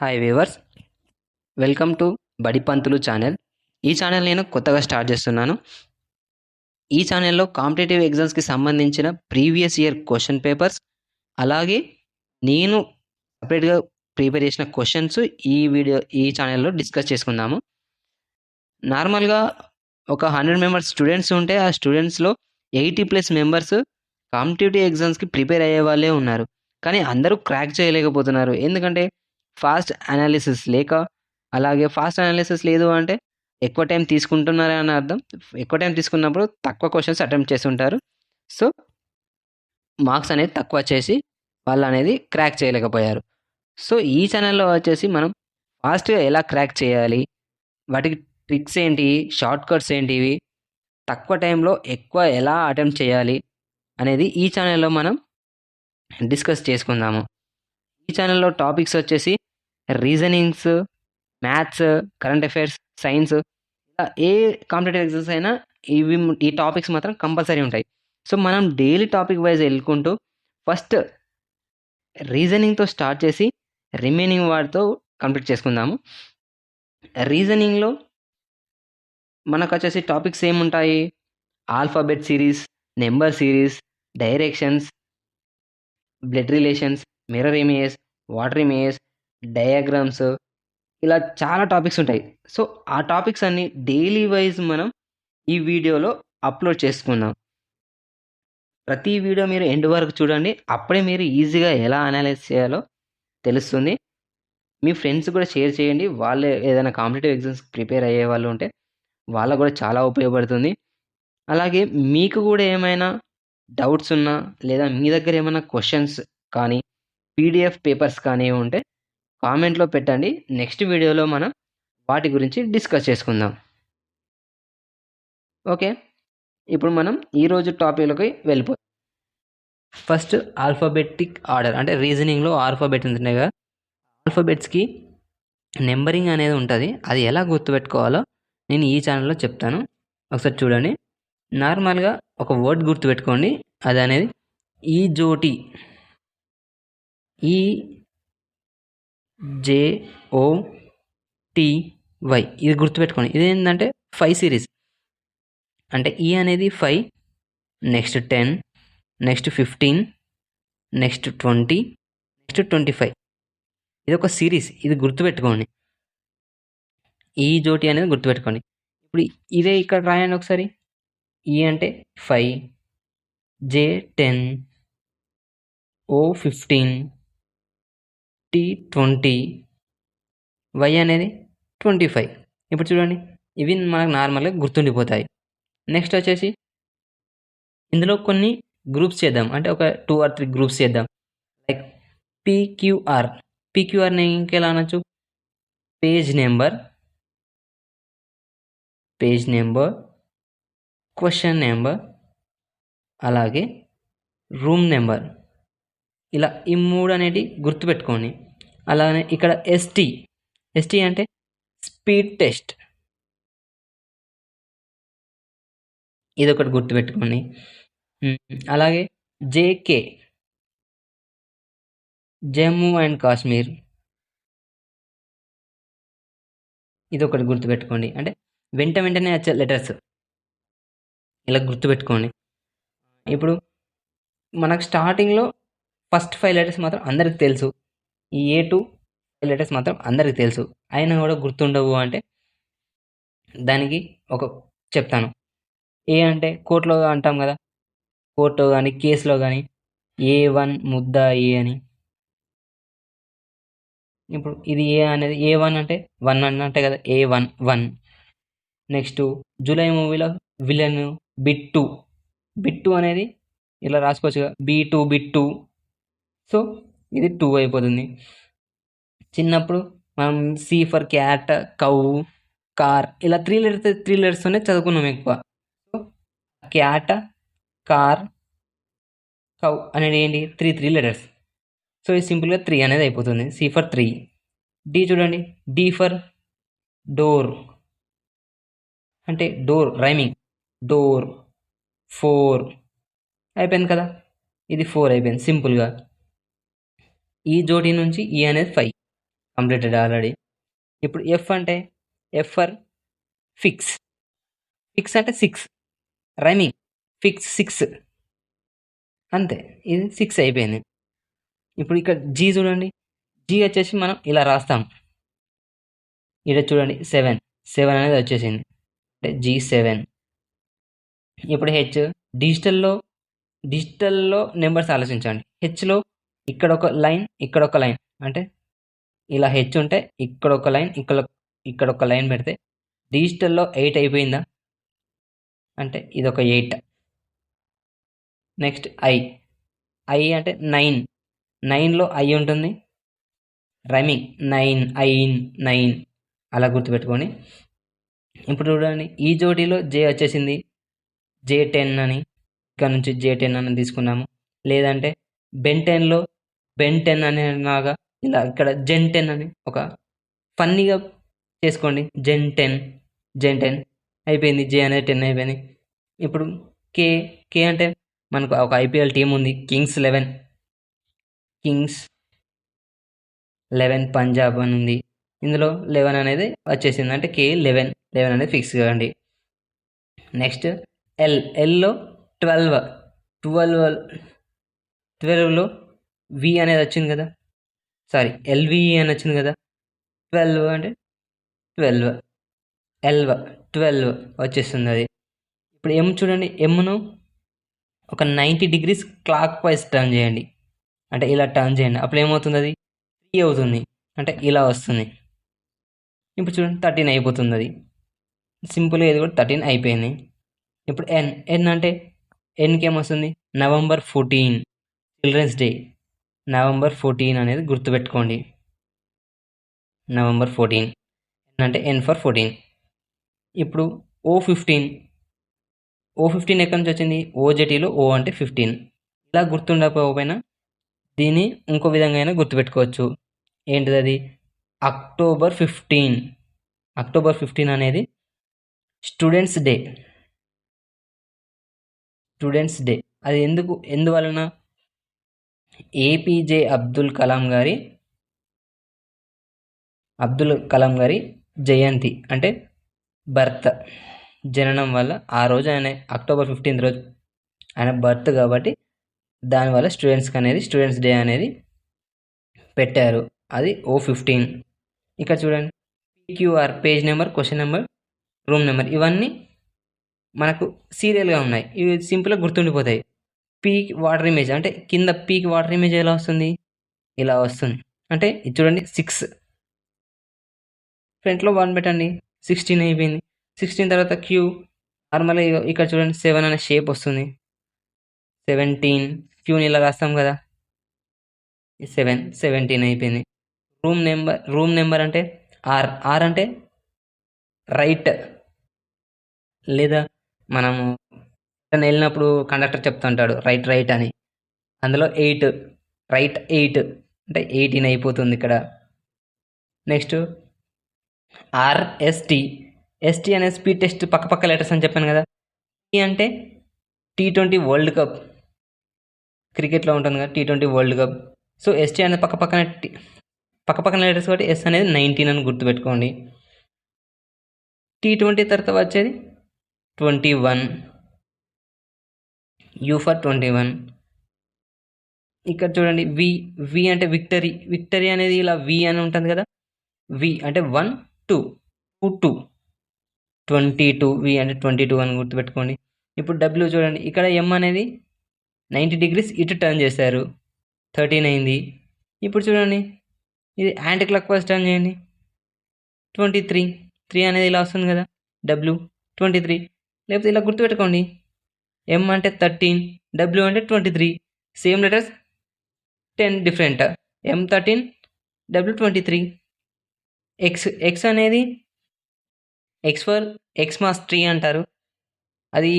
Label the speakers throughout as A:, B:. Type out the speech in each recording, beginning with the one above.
A: Hi weavers, welcome to బడి పంతులు channel. ఈ channel నేను కొత్తగా స్టార్ట్ చేస్తున్నాను. ఈ ఛానల్లో కాంపిటేటివ్ ఎగ్జామ్స్కి సంబంధించిన ప్రీవియస్ ఇయర్ క్వశ్చన్ పేపర్స్, అలాగే నేను సపరేట్గా ప్రిపేర్ చేసిన క్వశ్చన్స్ ఈ ఛానల్లో డిస్కస్ చేసుకుందాము. నార్మల్గా ఒక 100 మెంబర్స్ స్టూడెంట్స్ ఉంటే ఆ స్టూడెంట్స్లో 80+ మెంబర్స్ కాంపిటేటివ్ ఎగ్జామ్స్కి ప్రిపేర్ అయ్యే వాళ్ళే ఉన్నారు. కానీ అందరూ క్రాక్ చేయలేకపోతున్నారు. ఎందుకంటే ఫాస్ట్ అనాలిసిస్ లేక, అలాగే ఫాస్ట్ అనాలిసిస్ లేదు అంటే ఎక్కువ టైం తీసుకుంటున్నారే అని అర్థం. ఎక్కువ టైం తీసుకున్నప్పుడు తక్కువ క్వశ్చన్స్ అటెంప్ట్ చేస్తుంటారు. సో మార్క్స్ అనేది తక్కువ చేసి వాళ్ళు అనేది క్రాక్ చేయలేకపోయారు. సో ఈ ఛానల్లో వచ్చేసి మనం ఫాస్ట్గా ఎలా క్రాక్ చేయాలి, వాటికి ట్రిక్స్ ఏంటి, షార్ట్ కట్స్ ఏంటివి, తక్కువ టైంలో ఎక్కువ ఎలా అటెంప్ట్ చేయాలి అనేది ఈ ఛానల్లో మనం డిస్కస్ చేసుకుందాము. ఈ ఛానల్లో టాపిక్స్ వచ్చేసి reasonings, maths, current affairs, science, ఇలా ఏ కాంపిటేటివ్ ఎగ్జామ్స్ అయినా ఈ టాపిక్స్ మాత్రం కంపల్సరీ ఉంటాయి. సో మనం డైలీ టాపిక్ వైజ్ వెళ్ళుకుంటూ ఫస్ట్ రీజనింగ్తో స్టార్ట్ చేసి రిమైనింగ్ వాటితో కంప్లీట్ చేసుకుందాము. రీజనింగ్లో మనకు వచ్చేసి టాపిక్స్ ఏముంటాయి? Alphabet series, number series, directions, blood relations, mirror image, water image, diagrams, ఇలా చాలా టాపిక్స్ ఉంటాయి. సో ఆ టాపిక్స్ అన్ని డైలీ వైజ్ మనం ఈ వీడియోలో అప్లోడ్ చేసుకుందాం. ప్రతి వీడియో మీరు ఎండ్ వరకు చూడండి, అప్పుడే మీరు ఈజీగా ఎలా అనలైజ్ చేయాలో తెలుస్తుంది. మీ ఫ్రెండ్స్ కూడా షేర్ చేయండి. వాళ్ళు ఏదైనా కాంపిటేటివ్ ఎగ్జామ్స్ ప్రిపేర్ అయ్యే వాళ్ళు ఉంటే వాళ్ళకు కూడా చాలా ఉపయోగపడుతుంది. అలాగే మీకు కూడా ఏమైనా డౌట్స్ ఉన్నా, లేదా మీ దగ్గర ఏమైనా క్వశ్చన్స్ కానీ, పీడిఎఫ్ పేపర్స్ కానీ ఉంటే కామెంట్లో పెట్టండి. నెక్స్ట్ వీడియోలో మనం వాటి గురించి డిస్కస్ చేసుకుందాం. ఓకే, ఇప్పుడు మనం ఈరోజు టాపిక్లోకి వెళ్ళిపోతాం. ఫస్ట్ ఆల్ఫాబెటిక్ ఆర్డర్, అంటే రీజనింగ్లో ఆల్ఫాబెట్ ఉంటున్నాయి కదా, ఆల్ఫాబెట్స్కి నెంబరింగ్ అనేది ఉంటుంది. అది ఎలా గుర్తుపెట్టుకోవాలో నేను ఈ ఛానల్లో చెప్తాను. ఒకసారి చూడండి. నార్మల్గా ఒక వర్డ్ గుర్తుపెట్టుకోండి. అది అనేది ఈజోటి, EJOTY, ఇది గుర్తుపెట్టుకోండి. ఇది ఏంటంటే 5 సిరీస్. అంటే ఈ అనేది 5, నెక్స్ట్ 10, నెక్స్ట్ 15, నెక్స్ట్ 20, నెక్స్ట్ 25. ఇది ఒక సిరీస్. ఇది గుర్తుపెట్టుకోండి. ఈజోటి అనేది గుర్తుపెట్టుకోండి. ఇప్పుడు ఇదే ఇక్కడ రాయండి ఒకసారి. ఈ అంటే 5, J 10, O 15, T 20, Y అనేది 25. ఇప్పుడు చూడండి, ఇవి మనకు నార్మల్గా గుర్తుండిపోతాయి. నెక్స్ట్ వచ్చేసి ఇందులో కొన్ని గ్రూప్స్ చేద్దాం. అంటే ఒక 2 or 3 గ్రూప్స్ చేద్దాం. లైక్ పీక్యూఆర్ని ఇంకెలా అనొచ్చు? పేజ్ నెంబర్, క్వశ్చన్ నెంబర్, అలాగే రూమ్ నెంబర్. ఇలా ఈ 3 అనేటివి గుర్తుపెట్టుకోండి. అలానే ఇక్కడ ST అంటే స్పీడ్ టెస్ట్, ఇదొకటి గుర్తుపెట్టుకోండి. అలాగే JK జమ్మూ అండ్ కాశ్మీర్, ఇదొకటి గుర్తుపెట్టుకోండి. అంటే వెంటనే వచ్చే లెటర్స్ ఇలా గుర్తుపెట్టుకోండి. ఇప్పుడు మనకు స్టార్టింగ్లో ఫస్ట్ 5 లెటర్స్ మాత్రం అందరికి తెలుసు. ఈ A to 5 లెటర్స్ మాత్రం అందరికి తెలుసు, అయినా కూడా గుర్తుండవు అంటే దానికి ఒక చెప్తాను. ఏ అంటే కోర్టులో అంటాం కదా, కోర్టు కానీ కేసులో కానీ A1 ముద్ద ఏ అని. ఇప్పుడు ఇది ఏ అనేది A1 అంటే 1 అంటే కదా, A1. నెక్స్ట్ జూలై మూవీలో విలన్ బిట్టు అనేది ఇలా రాసుకోవచ్చు కదా, బిట్టు. సో ఇది 2 అయిపోతుంది. చిన్నప్పుడు మనం C for cat, cow, car, ఇలా 3 లెటర్స్తోనే చదువుకున్నాం ఎక్కువ. సో క్యాట్, కార్, కౌ అనేది ఏంటి? 3 లెటర్స్. సో ఇది సింపుల్గా 3 అనేది అయిపోతుంది. C for 3. D చూడండి, D ఫర్ డోర్, అంటే డోర్ రైమింగ్, డోర్ 4 అయిపోయింది కదా. ఇది 4 అయిపోయింది సింపుల్గా. ఈ జోడి నుంచి ఈ అనేది 5. Completed already. ఇప్పుడు ఎఫ్ అంటే ఎఫ్ ఫర్ ఫిక్స్. ఫిక్స్ అంటే 6 రైమింగ్. ఫిక్స్ 6 అంతే. ఇది 6 అయిపోయింది. ఇప్పుడు ఇక్కడ జీ చూడండి. జీ వచ్చేసి మనం ఇలా రాస్తాం. ఇక్కడ చూడండి 7 అనేది వచ్చేసింది. అంటే G7. ఇప్పుడు హెచ్ డిజిటల్లో నెంబర్స్ ఆలోచించండి. హెచ్లో ఇక్కడ ఒక లైన్, ఇక్కడ ఒక లైన్, అంటే ఇలా హెచ్ ఉంటే ఇక్కడ ఒక లైన్, ఇక్కడ ఒక లైన్ పెడితే డిజిటల్లో 8 అయిపోయిందా? అంటే ఇది ఒక 8. నెక్స్ట్ ఐ అంటే 9లో ఐ ఉంటుంది. రైమింగ్ 9 అలా గుర్తుపెట్టుకోండి. ఇప్పుడు చూడండి ఈ జోడీలో జే వచ్చేసింది. J10 అని, ఇక్కడ నుంచి J10 అని తీసుకున్నాము. లేదంటే బెన్ 10 అనే లాగా ఇలా ఇక్కడ జెన్ 10 అని ఒక ఫన్నీగా చేసుకోండి. జెన్ 10 అయిపోయింది. జే అనేది 10 అయిపోయింది. ఇప్పుడు కే అంటే మనకు ఒక ఐపీఎల్ టీం ఉంది, కింగ్స్ 11 పంజాబ్ అని ఉంది. ఇందులో 11 అనేది వచ్చేసింది. అంటే కే 11 అనేది ఫిక్స్ కావండి. నెక్స్ట్ ఎల్లో 12లో వి అనేది వచ్చింది కదా, సారీ ఎల్విఈ అని వచ్చింది కదా. 12 అంటే 12 వచ్చేస్తుంది అది. ఇప్పుడు ఎం చూడండి, ఎమ్ను ఒక 90 degrees క్లాక్ వైజ్ టర్న్ చేయండి. అంటే ఇలా టర్న్ చేయండి. అప్పుడు ఏమవుతుంది, అది 3 అవుతుంది. అంటే ఇలా వస్తుంది. ఇప్పుడు చూడండి 13 అయిపోతుంది. అది సింపుల్గా ఇది కూడా 13 అయిపోయింది. ఇప్పుడు ఎన్ అంటే ఎన్కి ఏమొస్తుంది, November 14 చిల్డ్రన్స్ డే. November 14 అనేది గుర్తుపెట్టుకోండి. November 14 అంటే ఎన్ ఫర్ 14. ఇప్పుడు O15 ఎక్కడి నుంచి వచ్చింది, ఓజెటీలో ఓ అంటే 15. ఇలా గుర్తుండకపోయినా దీన్ని ఇంకో విధంగా అయినా గుర్తుపెట్టుకోవచ్చు. ఏంటిది అది, October 15 అనేది స్టూడెంట్స్ డే. అది ఎందువలన, ఏపీజే అబ్దుల్ కలాం గారి జయంతి అంటే బర్త్, జననం వల్ల ఆ రోజు ఆయన October 15 రోజు ఆయన బర్త్ కాబట్టి దానివల్ల స్టూడెంట్స్ డే అనేది పెట్టారు. అది O15. ఇక్కడ చూడండి PQR page number, question number, room number ఇవన్నీ మనకు సీరియల్గా ఉన్నాయి. ఇవి సింపుల్గా గుర్తుండిపోతాయి. పీక్ వాటర్ ఇమేజ్ అంటే కింద పీక్ వాటర్ ఇమేజ్ ఎలా వస్తుంది, ఇలా వస్తుంది. అంటే ఇది చూడండి 6 ఫ్రంట్లో 1 పెట్టండి, 16 అయిపోయింది. 16 తర్వాత క్యూ నార్మల్గా ఇక్కడ చూడండి 7 అనే షేప్ వస్తుంది. 17 క్యూని ఇలా రాస్తాం కదా, 17 అయిపోయింది. రూమ్ నెంబర్ అంటే ఆర్ అంటే రైట్, లేదా మనము వెళ్ళినప్పుడు కండక్టర్ చెప్తుంటాడు రైట్ అని, అందులో 8 రైట్ 8 అంటే 18 అయిపోతుంది ఇక్కడ. నెక్స్ట్ ఎస్టీ అనే స్పీడ్ టెస్ట్ పక్క లెటర్స్ అని చెప్పాను కదా. టీ అంటే T20 వరల్డ్ కప్, క్రికెట్లో ఉంటుంది కదా T20 world cup. So ST అనేది పక్కన లెటర్స్ కాబట్టి ఎస్ అనేది 19 అని గుర్తుపెట్టుకోండి. T20 తర్వాత వచ్చేది 21, యూ ఫర్ 21. ఇక్కడ చూడండి వి అంటే విక్టరీ అనేది ఇలా వి అని ఉంటుంది కదా. వి అంటే 1 2 22 వి అంటే 22 అని గుర్తుపెట్టుకోండి. ఇప్పుడు డబ్ల్యూ చూడండి, ఇక్కడ ఎం అనేది 90 degrees ఇటు టర్న్ చేశారు, 13 అయింది. ఇప్పుడు చూడండి ఇది యాంటీ క్లాక్ వైజ్ టర్న్ చేయండి, 23 అనేది ఇలా వస్తుంది కదా, డబ్ల్యూ 23. లేకపోతే ఇలా గుర్తుపెట్టుకోండి, ఎం అంటే 13, డబ్ల్యూ అంటే 23, సేమ్ లెటర్స్ 10 డిఫరెంట్, ఎం 13, డబ్ల్యూ 23. ఎక్స్ అనేది ఎక్స్మాస్ ట్రీ అంటారు. అది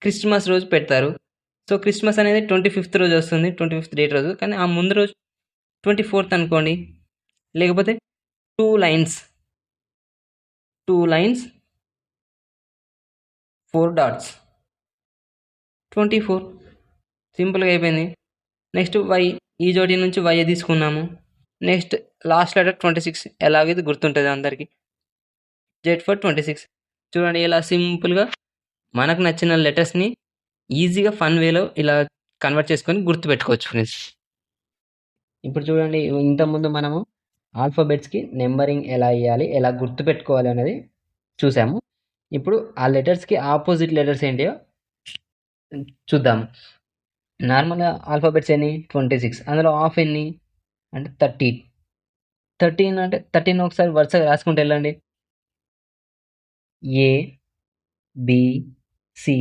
A: క్రిస్మస్ రోజు పెడతారు. సో క్రిస్మస్ అనేది 25th రోజు వస్తుంది, 25th డేట్ రోజు. కానీ ఆ ముందు రోజు 24th అనుకోండి. లేకపోతే 2 lines 4 dots 24. సింపుల్గా అయిపోయింది. నెక్స్ట్ వై, ఈ జోడి నుంచి వై తీసుకున్నాము. నెక్స్ట్ లాస్ట్ లెటర్ 26 ఎలాగో ఇది గుర్తుంటుంది అందరికీ. Z for 26. చూడండి ఇలా సింపుల్గా మనకు నచ్చిన లెటర్స్ని ఈజీగా ఫన్ వేలో ఇలా కన్వర్ట్ చేసుకొని గుర్తుపెట్టుకోవచ్చు ఫ్రెండ్స్. ఇప్పుడు చూడండి ఇంతకుముందు మనము ఆల్ఫాబెట్స్కి నెంబరింగ్ ఎలా ఇవ్వాలి, ఎలా గుర్తుపెట్టుకోవాలి అనేది చూసాము. ఇప్పుడు ఆ లెటర్స్కి ఆపోజిట్ లెటర్స్ ఏంటియో చూద్దాం. నార్మల్గా ఆల్ఫాబెట్స్ ఎన్ని 26, అందులో ఆఫ్ ఎన్ని అంటే 13. 13 అంటే 13 ఒకసారి వరుసగా రాసుకుంటూ వెళ్ళండి. ఏ, బి, సి,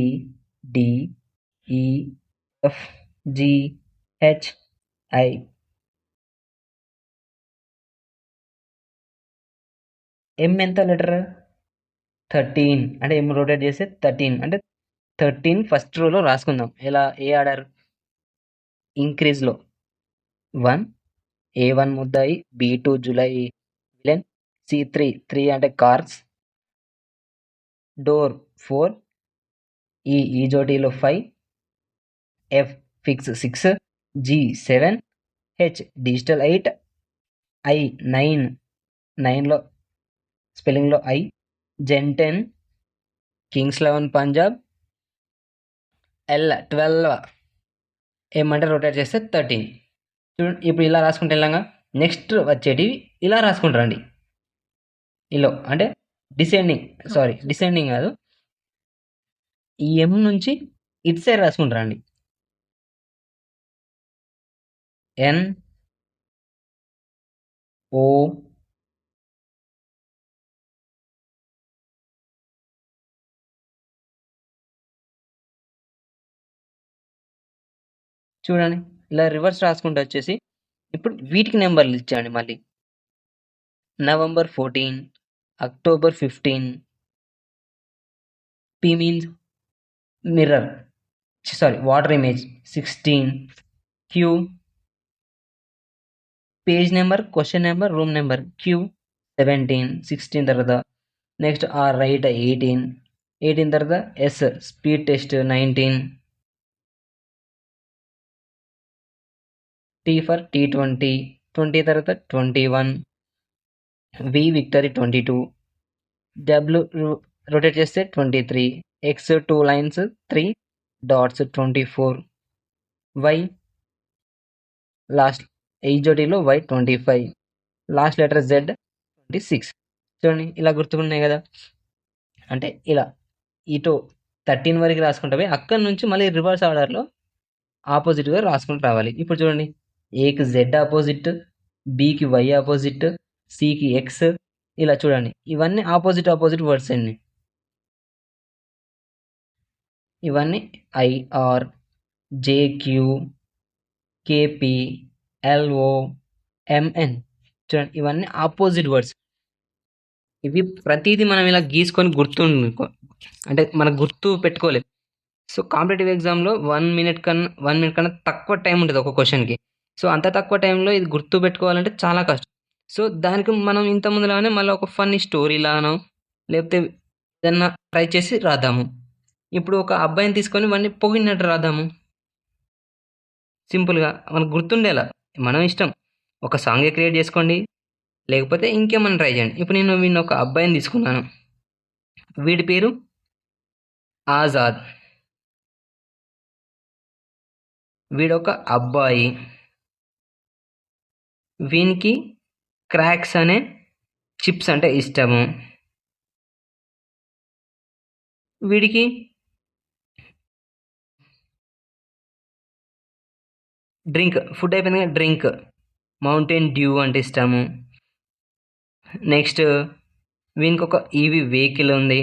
A: డి, ఈ, ఎఫ్, జి, హెచ్, ఐ. ఎం ఎంత లెటర్? 13. అంటే ఎం రొటేట్ చేస్తే 13 అంటే 13 ఫస్ట్ రోలో రాసుకుందాం. ఎలా? ఏ ఆర్డర్? ఇంక్రీజ్లో 1, A1 ముద్దాయి, B2 జులై విలన్, C3 3 అంటే కార్స్, డోర్ 4, ఈ జోటీలో 5, F fix 6, G 7, H digital 8, I 9, 9లో స్పెల్లింగ్లో I, J 10, kings 11 Punjab, L 12, ఏమంటే రొటేట్ చేస్తే 13. చూడండి ఇప్పుడు ఇలా రాసుకుంటే వెళ్ళాగా నెక్స్ట్ వచ్చేటివి ఇలా రాసుకుంటారండి. ఇలా అంటే డిసెండింగ్ కాదు, ఈ ఎం నుంచి ఇటు సైడ్ రాసుకుంటారండి. ఎన్, ఓ, చూడండి ఇలా రివర్స్ రాసుకుంటూ వచ్చేసి ఇప్పుడు వీటికి నెంబర్లు ఇచ్చాండి. మళ్ళీ November 14, October 15, P means mirror, water image 16, Q page number, question number, room number, Q 17, 16 తర్వాత నెక్స్ట్ ఆర్ రైట్ 18 తర్వాత S speed test 19, T for T20, 20 తర్వాత 21, వి విక్టరీ 22, డబ్ల్యూ రొటేట్ చేస్తే 23, X 2 lines 3 dots 24, Y last జోటీలో Y 25, last letter Z 26. చూడండి ఇలా గుర్తుకున్నాయి కదా. అంటే ఇలా ఇటు 13 వరకు రాసుకుంటే అక్కడి నుంచి మళ్ళీ రివర్స్ ఆర్డర్లో ఆపోజిట్గా రాసుకుంటూ రావాలి. ఇప్పుడు చూడండి ఏకి జెడ్ ఆపోజిట్, బికి వై ఆపోజిట్, సికి ఎక్స్, ఇలా చూడండి ఇవన్నీ ఆపోజిట్ వర్డ్స్ అండి. ఇవన్నీ IR, JQ, KP, LO, MN, చూడండి ఇవన్నీ ఆపోజిట్ వర్డ్స్. ఇవి ప్రతిదీ మనం ఇలా గీసుకొని అంటే మనకు గుర్తు పెట్టుకోలేదు. సో కాంపిటేటివ్ ఎగ్జామ్లో 1 మినిట్ కన్నా తక్కువ టైం ఉంటుంది ఒక క్వశ్చన్కి. సో అంత తక్కువ టైంలో ఇది గుర్తు పెట్టుకోవాలంటే చాలా కష్టం. సో దానికి మనం ఇంత ముందులానే మళ్ళీ ఒక ఫన్నీ స్టోరీ లానో లేకపోతే ఏదన్నా ట్రై చేసి రాద్దాము. ఇప్పుడు ఒక అబ్బాయిని తీసుకొని వాడిని పొగిడినట్టు రాద్దాము. సింపుల్గా మనకు గుర్తుండేలా మనం ఇష్టం. ఒక సాంగే క్రియేట్ చేసుకోండి, లేకపోతే ఇంకేమన్నా ట్రై చేయండి. ఇప్పుడు నేను వీడిని ఒక అబ్బాయిని తీసుకున్నాను. వీడి పేరు ఆజాద్. వీడొక అబ్బాయి. వీనికి క్రాక్స్ అనే చిప్స్ అంటే ఇష్టము. వీడికి ఫుడ్ అయిపోయింది కదా, డ్రింక్ మౌంటైన్ డ్యూ అంటే ఇష్టము. నెక్స్ట్ వీనికి ఒక ఈవీ వెహికల్ ఉంది.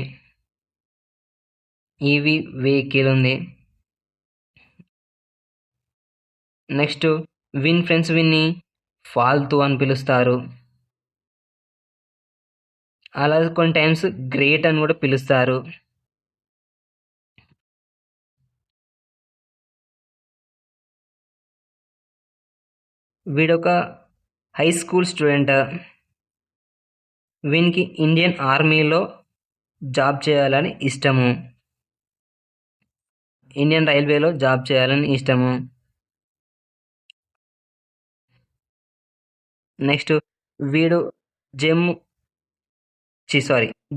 A: నెక్స్ట్ ఫ్రెండ్స్ విన్ని ఫాల్తూ అని పిలుస్తారు. అలా కొన్ని టైమ్స్ గ్రేట్ అని కూడా పిలుస్తారు. వీడొక హై స్కూల్ స్టూడెంట్. వీనికి ఇండియన్ ఆర్మీలో జాబ్ చేయాలని ఇష్టము. ఇండియన్ రైల్వేలో జాబ్ చేయాలని ఇష్టము. నెక్స్ట్ వీడు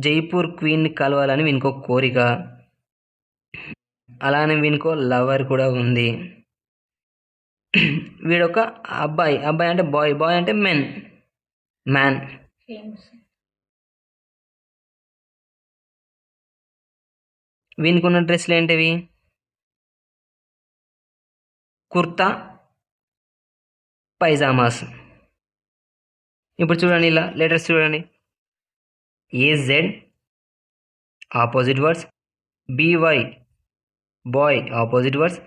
A: జైపూర్ క్వీన్ని కలవాలని వీనికో కోరిక, అలానే వీనికో లవర్ కూడా ఉంది. వీడొక అబ్బాయి అంటే బాయ్ అంటే మ్యాన్. వీనికున్న డ్రెస్సులు ఏంటివి? కుర్తా పైజామాస్. ఇప్పుడు చూడండి, ఇలా లెటర్స్ చూడండి. AZ opposite words, BY boy opposite words,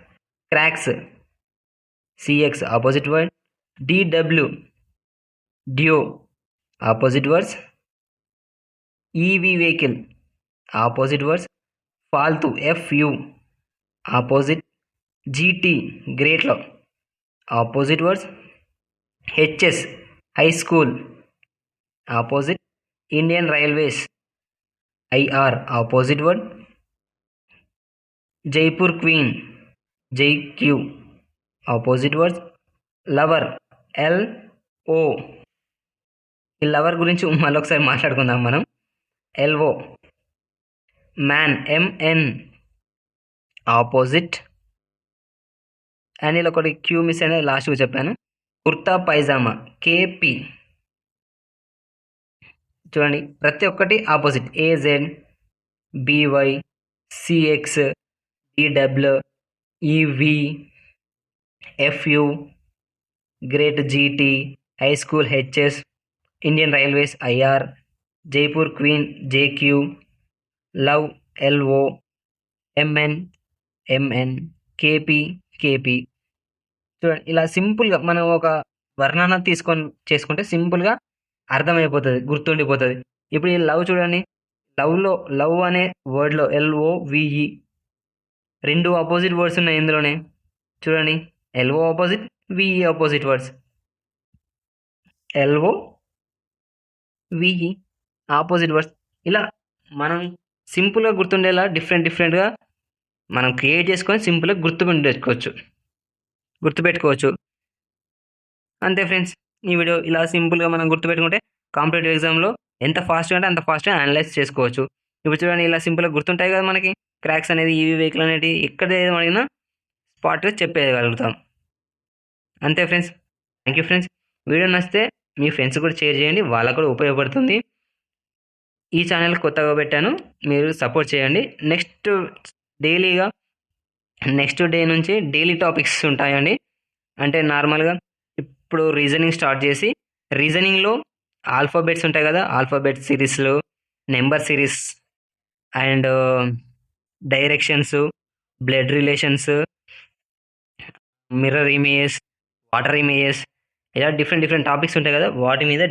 A: crocs CX opposite word, DW dew opposite words, EV vehicle opposite words, ఫాల్తు FU ఆపోజిట్, GT గ్రేట్లో opposite words, HS high school opposite, Indian railways IR opposite word, Jaipur queen JQ opposite words, lover LO. ఈ lover గురించి మళ్ళొకసారి మాట్లాడుకుందాం మనం. LO. Man MN opposite, and ఇలా ఒకటి queue miss అనేది లాస్ట్గా చెప్పాను. కుర్తా పైజామా KP. చూడండి, ప్రతి ఒక్కటి opposite. AZ BY CX DW EV FU great GT high school HS Indian railways IR Jaipur queen JQ love LO MN KP. చూడండి, ఇలా సింపుల్గా మనం ఒక వర్ణన చేసుకుంటే సింపుల్గా అర్థమైపోతుంది, గుర్తుండిపోతుంది. ఇప్పుడు ఈ లవ్ చూడండి, లవ్ అనే వర్డ్లో LOVE 2 ఆపోజిట్ వర్డ్స్ ఉన్నాయి ఇందులోనే. చూడండి, LO opposite, VE opposite words. LOVE opposite words. ఇలా మనం సింపుల్గా గుర్తుండేలా డిఫరెంట్గా మనం క్రియేట్ చేసుకొని సింపుల్గా గుర్తుపెట్టుకోవచ్చు. అంతే ఫ్రెండ్స్, ఈ వీడియో ఇలా సింపుల్గా మనం గుర్తుపెట్టుకుంటే కాంపిటేటివ్ ఎగ్జామ్లో ఎంత ఫాస్ట్గా అంటే అంత ఫాస్ట్గా అనలైజ్ చేసుకోవచ్చు. ఇప్పుడు చూడండి, ఇలా సింపుల్గా గుర్తుంటాయి కదా మనకి. క్రాక్స్ అనేది, EV వెహికల్ అనేది ఎక్కడ అడిగినా స్పాట్గా చెప్పేయగలుగుతాం. అంతే friends. Thank you friends. Video నచ్చితే మీ ఫ్రెండ్స్ కూడా షేర్ చేయండి, వాళ్ళకు కూడా ఉపయోగపడుతుంది. ఈ ఛానల్ కొత్తగా పెట్టాను, మీరు సపోర్ట్ చేయండి. నెక్స్ట్ డే నుంచి డైలీ టాపిక్స్ ఉంటాయండి. అంటే నార్మల్గా ఇప్పుడు రీజనింగ్ స్టార్ట్ చేసి, రీజనింగ్లో ఆల్ఫాబెట్స్ ఉంటాయి కదా, ఆల్ఫాబెట్ సిరీస్లో number series and directions, blood relations, mirror images, water images, ఇలా డిఫరెంట్ టాపిక్స్ ఉంటాయి కదా, వాటి మీద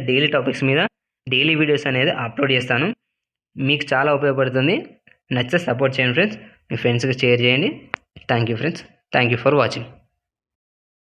A: డైలీ వీడియోస్ అనేది అప్లోడ్ చేస్తాను. మీకు చాలా ఉపయోగపడుతుంది. నచ్చితే సపోర్ట్ చేయండి ఫ్రెండ్స్, మీ ఫ్రెండ్స్కి షేర్ చేయండి. Thank you friends. Thank you for watching.